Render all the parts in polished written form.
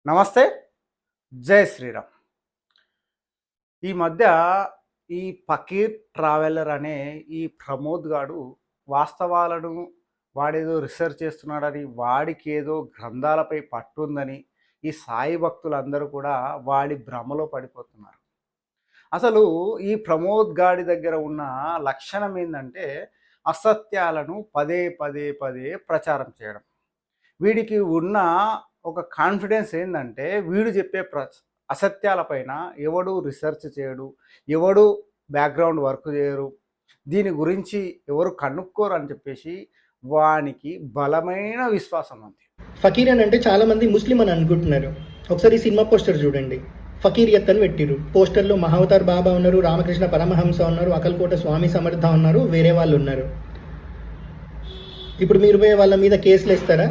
నమస్తే. జై శ్రీరామ్. ఈ మధ్య ఈ 'ఫకీర్ ట్రావెలర్' అనే ఈ ప్రమోద్ గాడు వాస్తవాలను వాడేదో రిసర్చ్ చేస్తున్నాడని, వాడికేదో గ్రంథాలపై పట్టుందని, ఈ సాయి భక్తులందరూ కూడా వాడి భ్రమలో పడిపోతున్నారు. అసలు ఈ ప్రమోద్ గాడి దగ్గర ఉన్న లక్షణం ఏందంటే, అసత్యాలను పదే, పదే, పదే ప్రచారం చేయడం. వీడికి ఉన్న ఒక కాన్ఫిడెన్స్ ఏందంటే, వీడు చెప్పే అసత్యాల పైన ఎవడు రిసర్చ్ చేయడు, ఎవడు బ్యాక్‌గ్రౌండ్ వర్క్ చేయరు, దీని గురించి ఎవరు కనుక్కోరు అని చెప్పేసి వానికి బలమైన విశ్వాసం ఉంది. ఫకీర్ అని అంటే చాలా మంది ముస్లిం అని అనుకుంటున్నారు. ఒకసారి ఈ సినిమా పోస్టర్ చూడండి. ఫకీరియత్ అని పెట్టిరు. పోస్టర్లో మహావతార్ బాబా ఉన్నారు, రామకృష్ణ పరమహంస ఉన్నారు, అకల్కోట స్వామి సమర్థ ఉన్నారు, వేరే వాళ్ళు ఉన్నారు. ఇప్పుడు మీరు పోయి వాళ్ళ మీద కేసులు వేస్తారా?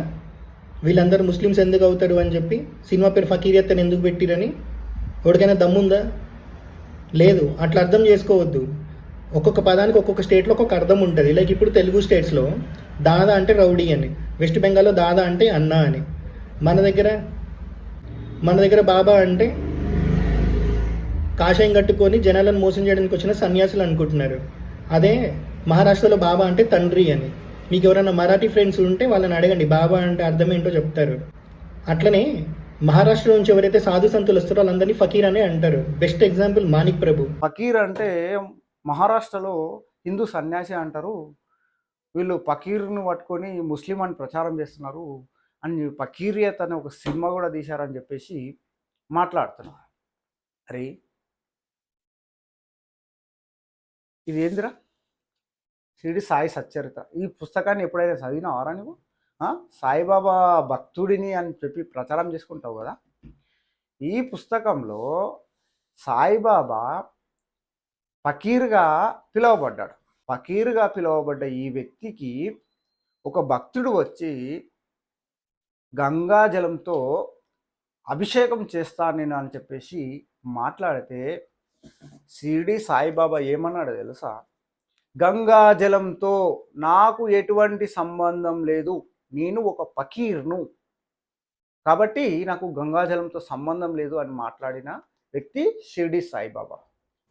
వీళ్ళందరూ ముస్లిమ్స్ ఎందుకు అవుతారు అని చెప్పి సినిమా పేరు ఫకీరియత్ అని ఎందుకు పెట్టిరని ఎవరికైనా దమ్ముందా? లేదు. అట్లా అర్థం చేసుకోవద్దు. ఒక్కొక్క పదానికి ఒక్కొక్క స్టేట్లో ఒక్కొక్క అర్థం ఉంటుంది. లైక్ ఇప్పుడు తెలుగు స్టేట్స్లో దాదా అంటే రౌడీ అని, వెస్ట్ బెంగాల్లో దాదా అంటే అన్న అని, మన దగ్గర మన దగ్గర బాబా అంటే కాషాయం కట్టుకొని జనాలను మోసం చేయడానికి వచ్చిన సన్యాసులు అనుకుంటున్నారు. అదే మహారాష్ట్రలో బాబా అంటే తండ్రి అని. మీకు ఎవరైనా మరాఠీ ఫ్రెండ్స్ ఉంటే వాళ్ళని అడగండి బాబా అంటే అర్థం ఏంటో చెప్తారు. అట్లనే మహారాష్ట్ర నుంచి ఎవరైతే సాధు సంతులు వస్తారో వాళ్ళందరినీ ఫకీర్ అనే అంటారు. బెస్ట్ ఎగ్జాంపుల్ మాణిక్ ప్రభు. ఫకీర్ అంటే మహారాష్ట్రలో హిందూ సన్యాసి అంటారు. వీళ్ళు ఫకీర్‌ని పట్టుకొని ముస్లిం అని ప్రచారం చేస్తున్నారు అని 'ఫకీరియత్' అనే ఒక సినిమా కూడా తీశారని చెప్పేసి మాట్లాడుతున్నారు. అరే! ఇదేందిరా? 'షిరిడి సాయి సచ్చరిత' ఈ పుస్తకాన్ని ఎప్పుడైనా చదివినావారా నువ్వు? సాయిబాబా భక్తుడిని అని చెప్పి ప్రచారం చేసుకుంటావు కదా! ఈ పుస్తకంలో సాయిబాబా ఫకీర్‌గా పిలువబడ్డాడు. ఫకీర్‌గా పిలువబడ్డ ఈ వ్యక్తికి ఒక భక్తుడు వచ్చి గంగా జలంతో అభిషేకం చేస్తాను నేను అని చెప్పేసి మాట్లాడితే షిరిడి సాయిబాబా ఏమన్నాడో తెలుసా? గంగా జలంతో నాకు ఎటువంటి సంబంధం లేదు. నేను ఒక ఫకీర్‌ను. కాబట్టి నాకు గంగా జలంతో సంబంధం లేదు అని మాట్లాడిన వ్యక్తి షిరిడి సాయిబాబా.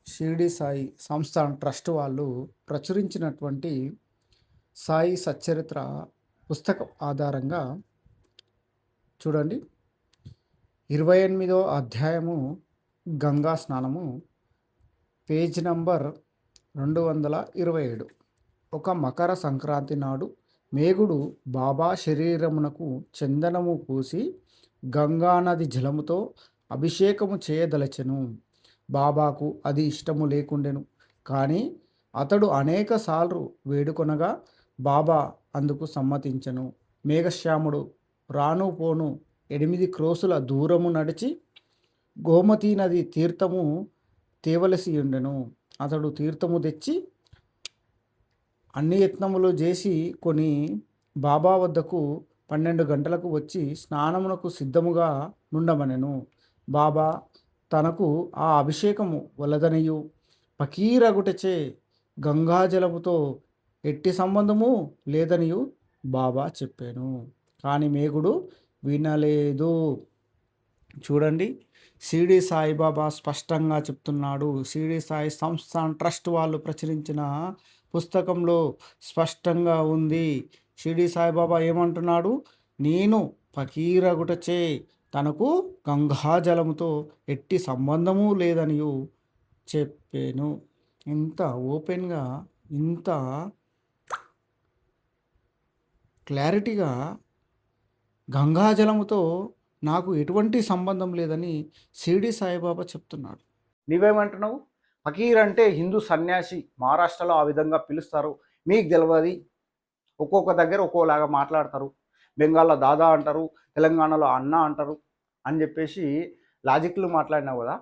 షిరిడి సాయి సంస్థాన్ ట్రస్ట్ వాళ్ళు ప్రచురించినటువంటి సాయి సచ్చరిత్ర పుస్తకం ఆధారంగా చూడండి, 28వ అధ్యాయము గంగా స్నానము, పేజ్ నంబర్ 227. ఒక మకర సంక్రాంతి నాడు మేగుడు బాబా శరీరమునకు చందనము పూసి గంగానది జలముతో అభిషేకము చేయదలచెను. బాబాకు అది ఇష్టము లేకుండెను. కానీ అతడు అనేక సార్లు వేడుకొనగా బాబా అందుకు సమ్మతించెను. మేఘశ్యాముడు రాను పోను 8 క్రోసుల దూరము నడిచి గోమతీ నది తీర్థము తేవలసి ఉండెను. అతడు తీర్థము తెచ్చి అన్ని యత్నములు చేసి కొని బాబా వద్దకు 12 గంటలకు వచ్చి స్నానమునకు సిద్ధముగా నుండమనెను. బాబా తనకు ఆ అభిషేకము వలదనియు ఫకీరగుటచే గంగాజలముతో ఎట్టి సంబంధము లేదనియు బాబా చెప్పాను. కానీ మేగుడు వినలేదు. చూడండి, షిరిడి సాయిబాబా స్పష్టంగా చెప్తున్నాడు. షిరిడి సాయి సంస్థాన్ ట్రస్ట్ వాళ్ళు ప్రచురించిన పుస్తకంలో స్పష్టంగా ఉంది. షిరిడి సాయిబాబా ఏమంటున్నాడు? నేను ఫకీరగుటచే తనకు గంగాజలముతో ఎట్టి సంబంధము లేదనియు చెప్పాను. ఇంత ఓపెన్గా, ఇంత క్లారిటీగా గంగాజలముతో నాకు ఎటువంటి సంబంధం లేదని షిరిడి సాయిబాబా చెప్తున్నాడు. నీవేమంటున్నావు? ఫకీర్ అంటే హిందూ సన్యాసి. మహారాష్ట్రలో ఆ విధంగా పిలుస్తారు. మీకు తెలియదు. ఒక్కొక్క దగ్గర ఒక్కోలాగా మాట్లాడతారు. బెంగాల్లో దాదా అంటారు, తెలంగాణలో అన్న అంటారు అని చెప్పేసి లాజిక్లు మాట్లాడినావు కదా.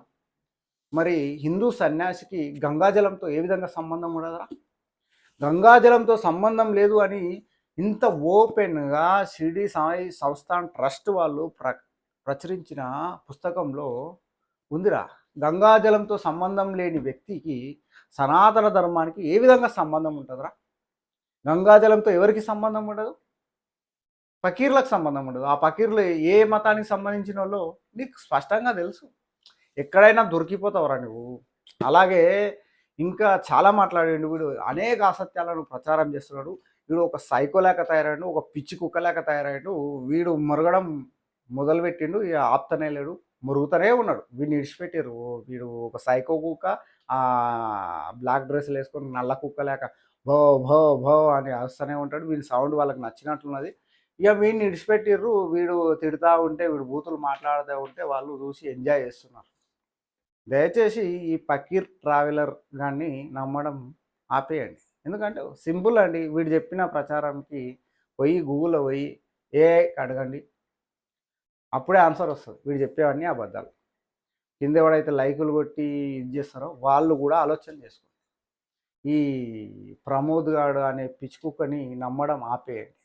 మరి హిందూ సన్యాసికి గంగాజలంతో ఏ విధంగా సంబంధం ఉండదురా? గంగాజలంతో సంబంధం లేదు అని ఇంత ఓపెన్గా షిరిడి సాయి సంస్థాన్ ట్రస్ట్ వాళ్ళు ప్రచురించిన పుస్తకంలో ఉందిరా. గంగాజలంతో సంబంధం లేని వ్యక్తికి సనాతన ధర్మానికి ఏ విధంగా సంబంధం ఉంటుందిరా? గంగాజలంతో ఎవరికి సంబంధం ఉండదు? ఫకీర్లకు సంబంధం ఉండదు. ఆ ఫకీర్లు ఏ మతానికి సంబంధించినోళ్ళో నీకు స్పష్టంగా తెలుసు. ఎక్కడైనా దొరికిపోతావురా నువ్వు. అలాగే ఇంకా చాలా మాట్లాడిండు వీడు. అనేక అసత్యాలను ప్రచారం చేస్తున్నాడు. వీడు ఒక సైకో లేక తయారయ్యిండు. ఒక పిచ్చి కుక్క లేక తయారయ్యిండు. వీడు మొరగడం మొదలుపెట్టిండు. ఇగ ఆపుతనే లేడు. మొరుగుతూనే ఉన్నాడు. వీడిని ఇడిచిపెట్టిర్రు. వీడు ఒక సైకో కుక్క. బ్లాక్ డ్రెస్సులేసుకొని నల్ల కుక్క లేక భో భో భో అని అరుస్తూనే ఉంటాడు. వీని సౌండ్ వాళ్ళకి నచ్చినట్లున్నది. ఇక వీడిని ఇడిచిపెట్టిర్రు. వీడు తిడతా ఉంటే, వీడు బూతులు మాట్లాడుతూ ఉంటే వాళ్ళు చూసి ఎంజాయ్ చేస్తున్నారు. దయచేసి ఈ ఫకీర్ ట్రావెలర్ గాన్ని నమ్మడం ఆపేయండి. ఎందుకంటే సింపుల్ అండి. వీడు చెప్పిన ప్రచారానికి పోయి గూగుల్‌లో పోయి ఏఐకి అడగండి. అప్పుడే ఆన్సర్ వస్తది. వీడు చెప్పేవన్నీ అబద్ధాలు. కింద ఎవడైతే లైకులు కొట్టి ఇది చేస్తారో వాళ్ళు కూడా ఆలోచన చేసుకోండి. ఈ ప్రమోద్ గాడు అనే పిచ్చి కుక్కని నమ్మడం ఆపేయండి.